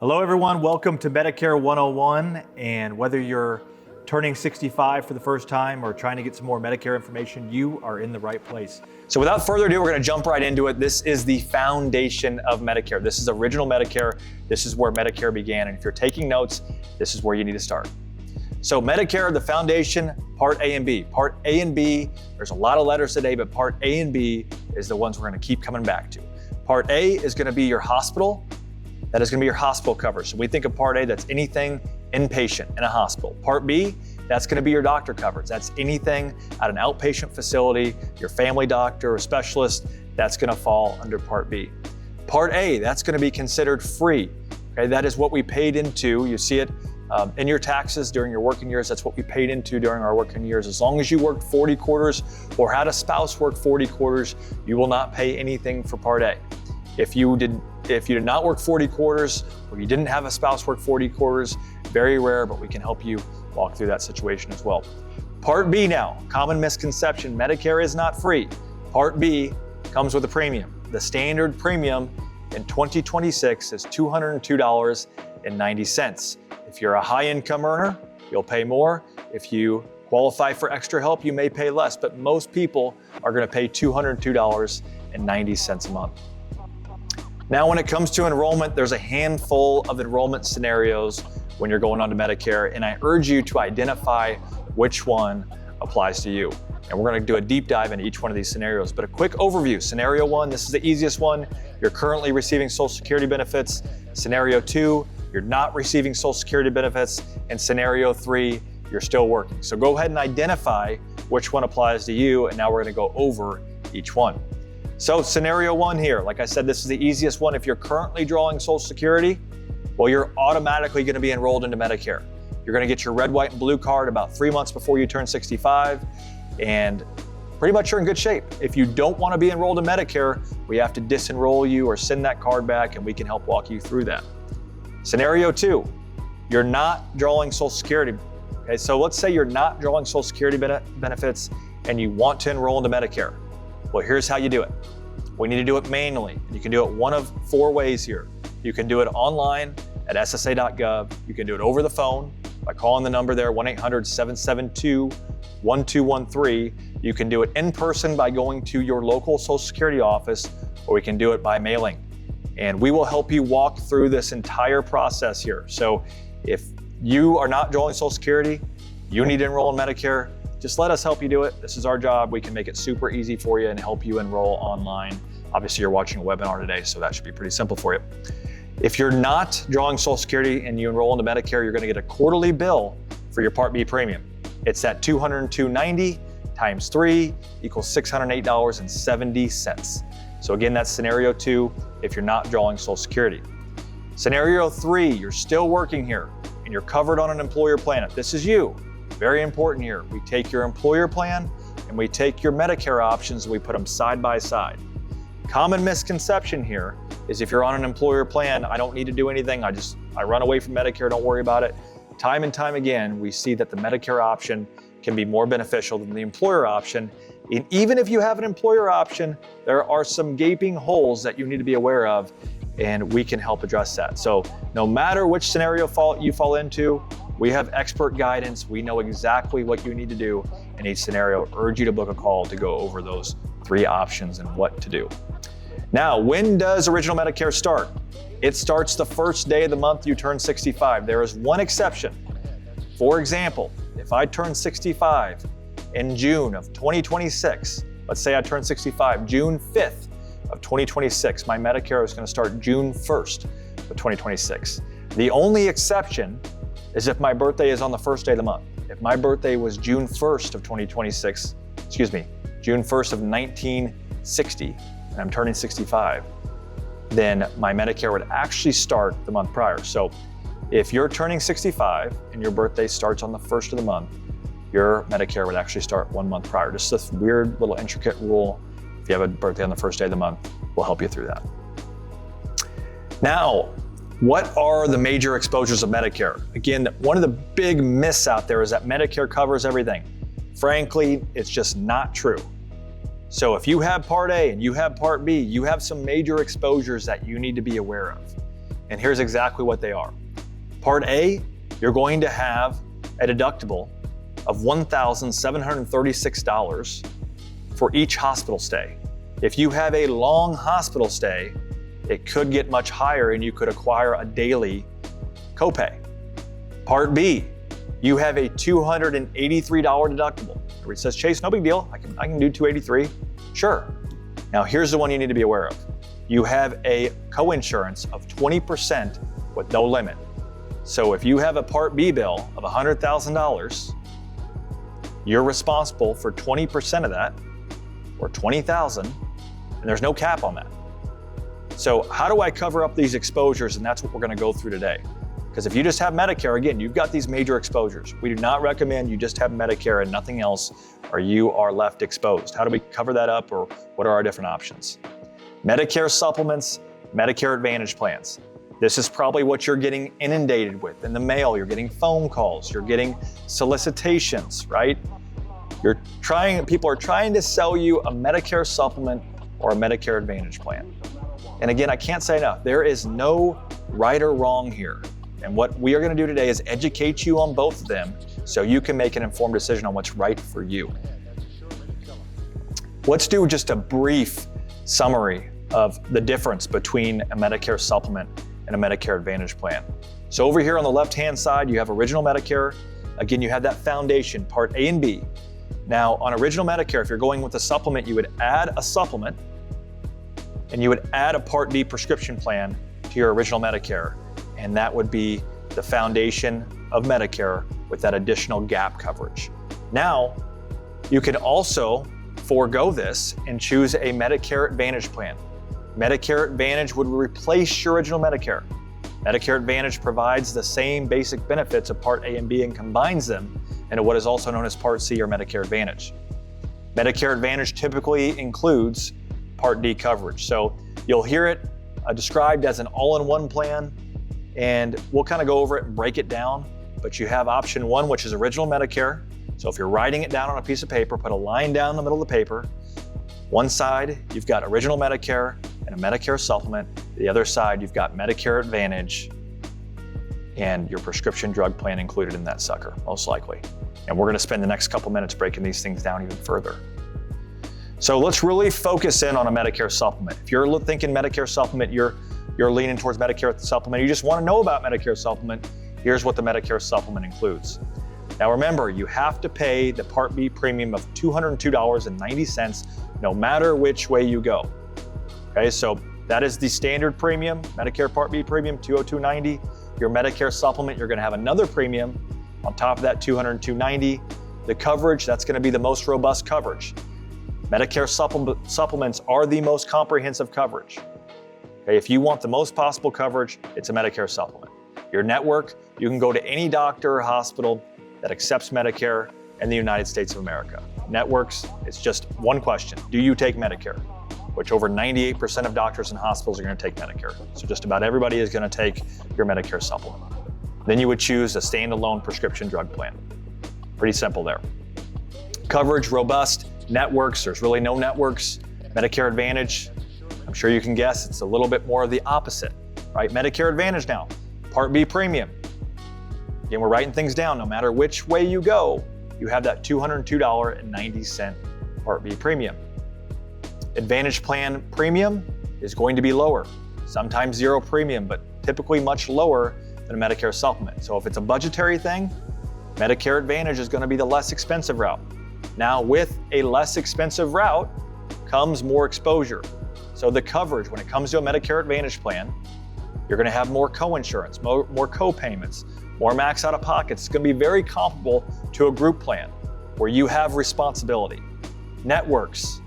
Hello everyone, welcome to Medicare 101, and whether you're turning 65 for the first time or trying to get some more Medicare information, you are in the right place. So without further ado, we're going to jump right into it. This is the foundation of Medicare. This is original Medicare. This is where Medicare began, and if you're taking notes, this is where you need to start. So Medicare, the foundation, Part A and B. Part A and B, there's a lot of letters today, but Part A and B is the ones we're going to keep coming back to. Part A is going to be your hospital. That is going to be your hospital coverage. So we think of Part A, that's anything inpatient in a hospital. Part B, that's going to be your doctor coverage. That's anything at an outpatient facility, your family doctor or specialist, that's going to fall under Part B. Part A, that's going to be considered free. Okay, that is what we paid into. You see it in your taxes during your working years. That's what we paid into during our working years. As long as you worked 40 quarters or had a spouse work 40 quarters, you will not pay anything for Part A. If you did not work 40 quarters or you didn't have a spouse work 40 quarters, very rare, but we can help you walk through that situation as well. Part B now, common misconception, Medicare is not free. Part B comes with a premium. The standard premium in 2026 is $202.90. If you're a high income earner, you'll pay more. If you qualify for extra help, you may pay less, but most people are going to pay $202.90 a month. Now, when it comes to enrollment, there's a handful of enrollment scenarios when you're going on to Medicare, and I urge you to identify which one applies to you. And we're going to do a deep dive into each one of these scenarios, but a quick overview. Scenario one, this is the easiest one. You're currently receiving Social Security benefits. Scenario two, you're not receiving Social Security benefits. And scenario three, you're still working. So go ahead and identify which one applies to you, and now we're going to go over each one. So scenario one here, like I said, this is the easiest one. If you're currently drawing Social Security, well, you're automatically going to be enrolled into Medicare. You're going to get your red, white, and blue card about 3 months before you turn 65, and pretty much you're in good shape. If you don't want to be enrolled in Medicare, we have to disenroll you or send that card back, and we can help walk you through that. Scenario two, you're not drawing Social Security. Okay, so let's say you're not drawing Social Security benefits and you want to enroll into Medicare. Well, here's how you do it. We need to do it manually. You can do it one of 4 ways here. You can do it online at ssa.gov. You can do it over the phone by calling the number there, 1-800-772-1213. You can do it in person by going to your local Social Security office, or we can do it by mailing. And we will help you walk through this entire process here. So if you are not drawing Social Security, you need to enroll in Medicare, just let us help you do it. This is our job. We can make it super easy for you and help you enroll online. Obviously, you're watching a webinar today, so that should be pretty simple for you. If you're not drawing Social Security and you enroll into Medicare, you're going to get a quarterly bill for your Part B premium. It's at $202.90 times 3 equals $608.70. So again, that's scenario two if you're not drawing Social Security. Scenario three, you're still working here and you're covered on an employer plan. If this is you, very important here. We take your employer plan and we take your Medicare options and we put them side by side. Common misconception here is if you're on an employer plan, I don't need to do anything. I run away from Medicare, don't worry about it. Time and time again, we see that the Medicare option can be more beneficial than the employer option. And even if you have an employer option, there are some gaping holes that you need to be aware of, and we can help address that. So no matter which scenario you fall into, we have expert guidance. We know exactly what you need to do in each scenario. Urge you to book a call to go over those 3 options and what to do. Now, when does Original Medicare start? It starts the first day of the month you turn 65. There is one exception. For example, if I turn 65 in June of 2026, let's say I turn 65 June 5th of 2026, my Medicare is going to start June 1st of 2026. The only exception is if my birthday is on the first day of the month. If my birthday was June 1st of 2026, June 1st of 1960, and I'm turning 65, then my Medicare would actually start the month prior. So if you're turning 65 and your birthday starts on the first of the month, your Medicare would actually start 1 month prior. Just this weird little intricate rule. If you have a birthday on the first day of the month, we'll help you through that. Now, what are the major exposures of Medicare? Again, one of the big myths out there is that Medicare covers everything. Frankly, it's just not true. So if you have Part A and you have Part B, you have some major exposures that you need to be aware of. and here's exactly what they are. Part A, you're going to have a deductible of $1,736 for each hospital stay. If you have a long hospital stay, it could get much higher and you could acquire a daily copay. Part B, you have a $283 deductible. Everybody says, Chase, no big deal. I can do $283. Sure. Now here's the one you need to be aware of. You have a coinsurance of 20% with no limit. So if you have a Part B bill of $100,000, you're responsible for 20% of that, or $20,000, and there's no cap on that. So how do I cover up these exposures? And that's what we're going to go through today. Because if you just have Medicare, again, you've got these major exposures. We do not recommend you just have Medicare and nothing else, or you are left exposed. How do we cover that up, or what are our different options? Medicare Supplements, Medicare Advantage plans. This is probably what you're getting inundated with in the mail. You're getting phone calls, you're getting solicitations, right? People are trying to sell you a Medicare supplement or a Medicare Advantage plan. And again, I can't say enough, there is no right or wrong here. And what we are going to do today is educate you on both of them so you can make an informed decision on what's right for you. Let's do just a brief summary of the difference between a Medicare supplement and a Medicare Advantage plan. So over here on the left-hand side, you have original Medicare. Again, you have that foundation, Part A and B. Now on original Medicare, if you're going with a supplement, you would add a supplement and you would add a Part D prescription plan to your original Medicare. And that would be the foundation of Medicare with that additional gap coverage. Now, you can also forego this and choose a Medicare Advantage plan. Medicare Advantage would replace your original Medicare. Medicare Advantage provides the same basic benefits of Part A and B and combines them into what is also known as Part C or Medicare Advantage. Medicare Advantage typically includes Part D coverage. So you'll hear it described as an all-in-one plan, and we'll kind of go over it and break it down. But you have option one, which is original Medicare. So if you're writing it down on a piece of paper, put a line down the middle of the paper. One side, you've got original Medicare and a Medicare supplement. The other side, you've got Medicare Advantage and your prescription drug plan included in that sucker, most likely. And we're going to spend the next couple minutes breaking these things down even further. So let's really focus in on a Medicare supplement. If you're thinking Medicare supplement, you're leaning towards Medicare supplement, you just want to know about Medicare supplement, here's what the Medicare supplement includes. Now remember, you have to pay the Part B premium of $202.90 no matter which way you go. Okay, so that is the standard premium, Medicare Part B premium, $202.90. Your Medicare supplement, you're going to have another premium on top of that $202.90. The coverage, that's going to be the most robust coverage. Medicare supplements are the most comprehensive coverage. Okay, if you want the most possible coverage, it's a Medicare supplement. Your network, you can go to any doctor or hospital that accepts Medicare in the United States of America. Networks, it's just one question. Do you take Medicare? Which over 98% of doctors and hospitals are going to take Medicare. So just about everybody is going to take your Medicare supplement. Then you would choose a standalone prescription drug plan. Pretty simple there. Coverage, robust. Networks, there's really no networks. Medicare Advantage, I'm sure you can guess, it's a little bit more of the opposite, right? Medicare Advantage now, Part B premium. Again, we're writing things down. No matter which way you go, you have that $202.90 Part B premium. Advantage plan premium is going to be lower, sometimes zero premium, but typically much lower than a Medicare supplement. So if it's a budgetary thing, Medicare Advantage is going to be the less expensive route. Now with a less expensive route comes more exposure. So the coverage, when it comes to a Medicare Advantage plan, you're going to have more coinsurance, more co-payments, more max out-of-pockets. It's going to be very comparable to a group plan where you have responsibility. Networks.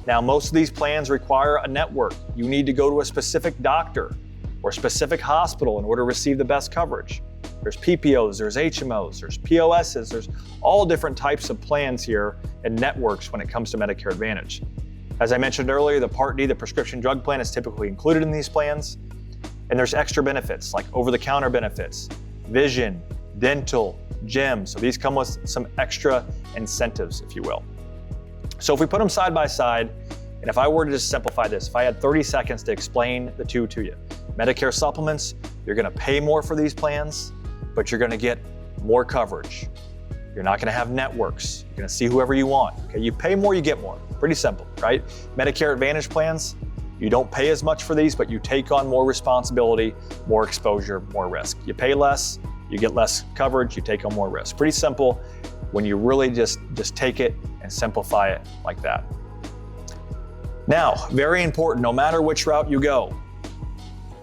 Now most of these plans require a network. You need to go to a specific doctor or specific hospital in order to receive the best coverage. There's PPOs, there's HMOs, there's POSs, there's all different types of plans here and networks when it comes to Medicare Advantage. As I mentioned earlier, the Part D, the prescription drug plan, is typically included in these plans. And there's extra benefits like over-the-counter benefits, vision, dental, gym. So these come with some extra incentives, if you will. So if we put them side by side And if I were to just simplify this, if I had 30 seconds to explain the two to you, Medicare Supplements, you're gonna pay more for these plans, but you're gonna get more coverage. You're not gonna have networks. You're gonna see whoever you want. Okay, you pay more, you get more. Pretty simple, right? Medicare Advantage plans, you don't pay as much for these, but you take on more responsibility, more exposure, more risk. You pay less, you get less coverage, you take on more risk. Pretty simple when you really just take it and simplify it like that. Now, very important, no matter which route you go,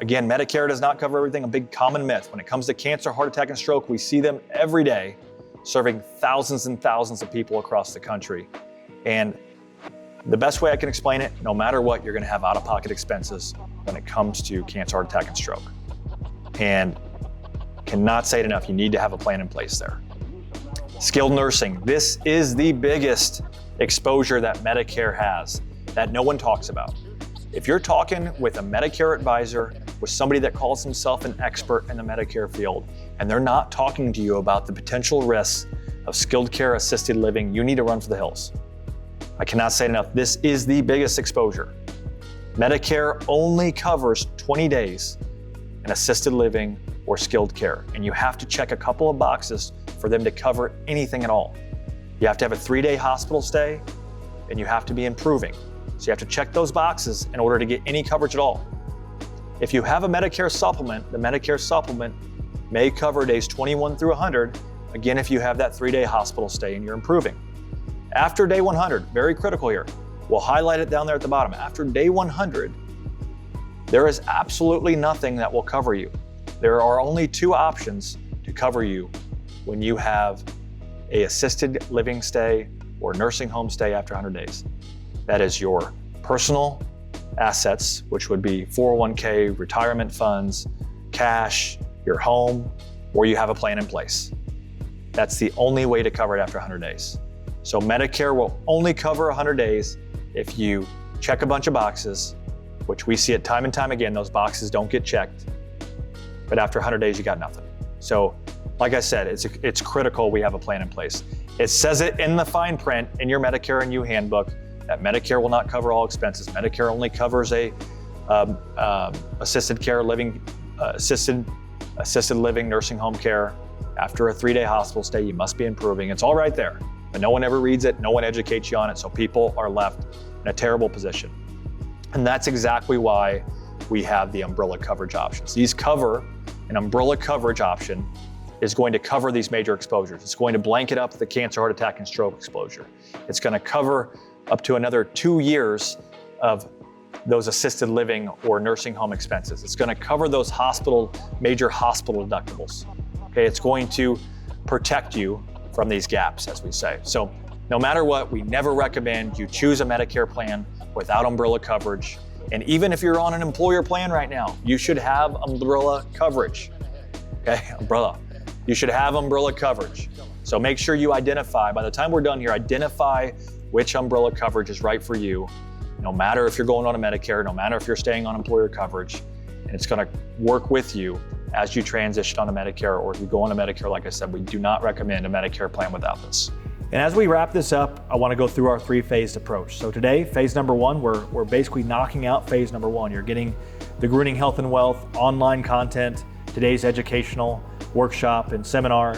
again, Medicare does not cover everything, a big common myth. When it comes to cancer, heart attack, and stroke, we see them every day, serving thousands and thousands of people across the country. And the best way I can explain it, no matter what, you're gonna have out-of-pocket expenses when it comes to cancer, heart attack, and stroke. And cannot say it enough, you need to have a plan in place there. Skilled nursing, this is the biggest exposure that Medicare has that no one talks about. If you're talking with a Medicare advisor, with somebody that calls himself an expert in the Medicare field, and they're not talking to you about the potential risks of skilled care assisted living, you need to run for the hills. I cannot say it enough, this is the biggest exposure. Medicare only covers 20 days in assisted living or skilled care, and you have to check a couple of boxes for them to cover anything at all. You have to have a 3-day hospital stay, and you have to be improving. So you have to check those boxes in order to get any coverage at all. If you have a Medicare supplement, the Medicare supplement may cover days 21 through 100, again, if you have that 3-day hospital stay and you're improving. After day 100, very critical here, we'll highlight it down there at the bottom. After day 100, there is absolutely nothing that will cover you. There are only 2 options to cover you when you have a assisted living stay or nursing home stay after 100 days. That is your personal assets, which would be 401k, retirement funds, cash, your home, or you have a plan in place. That's the only way to cover it after 100 days. So Medicare will only cover 100 days if you check a bunch of boxes, which we see it time and time again, those boxes don't get checked. But after 100 days, you got nothing. So like I said, it's critical we have a plan in place. It says it in the fine print in your Medicare and You handbook that Medicare will not cover all expenses. Medicare only covers a assisted living nursing home care. After a 3-day hospital stay, you must be improving. It's all right there, but no one ever reads it. No one educates you on it. So people are left in a terrible position. And that's exactly why we have the umbrella coverage options. These cover, an umbrella coverage option is going to cover these major exposures. It's going to blanket up the cancer, heart attack, and stroke exposure. It's going to cover up to another 2 years of those assisted living or nursing home expenses. It's going to cover those major hospital deductibles. Okay, it's going to protect you from these gaps, as we say. So no matter what, we never recommend you choose a Medicare plan without umbrella coverage. And even if you're on an employer plan right now, you should have umbrella coverage. Okay, umbrella. You should have umbrella coverage. So make sure you identify, by the time we're done here, identify which umbrella coverage is right for you, no matter if you're going on a Medicare, no matter if you're staying on employer coverage, and it's gonna work with you as you transition on a Medicare, or if you go on a Medicare, like I said, we do not recommend a Medicare plan without this. And as we wrap this up, I want to go through our 3-phased approach. So today, phase number 1, we're basically knocking out phase number 1. You're getting the Gruening Health and Wealth online content, today's educational workshop and seminar,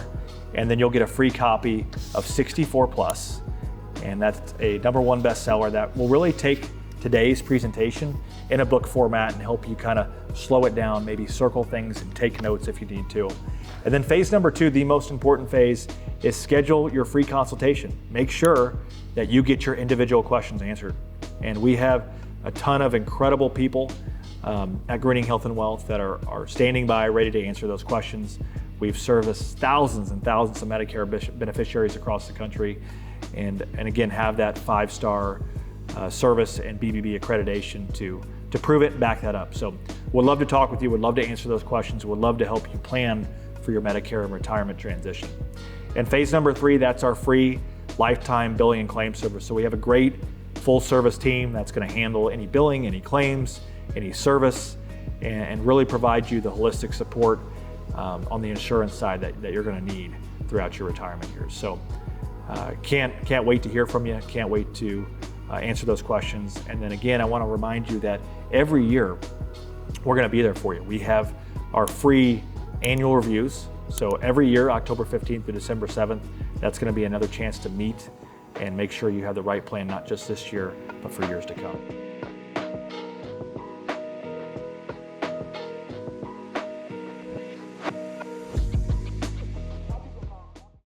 and then you'll get a free copy of 64 Plus. And that's a #1 bestseller that will really take today's presentation in a book format and help you kind of slow it down, maybe circle things and take notes if you need to. And then phase number 2, the most important phase, is schedule your free consultation. Make sure that you get your individual questions answered. And we have a ton of incredible people at Gruening Health and Wealth that are standing by, ready to answer those questions. We've serviced thousands and thousands of Medicare beneficiaries across the country, and again, have that 5-star service and BBB accreditation to prove it and back that up. So we'd love to talk with you, would love to answer those questions, would love to help you plan for your Medicare and retirement transition. And phase number 3, that's our free lifetime billing and claim service. So we have a great full service team that's going to handle any billing, any claims, any service, and really provide you the holistic support on the insurance side that you're going to need throughout your retirement years. So can't wait to hear from you. Can't wait to answer those questions. And then again, I want to remind you that every year we're going to be there for you. We have our free annual reviews. So every year, October 15th to December 7th, that's going to be another chance to meet and make sure you have the right plan, not just this year, but for years to come.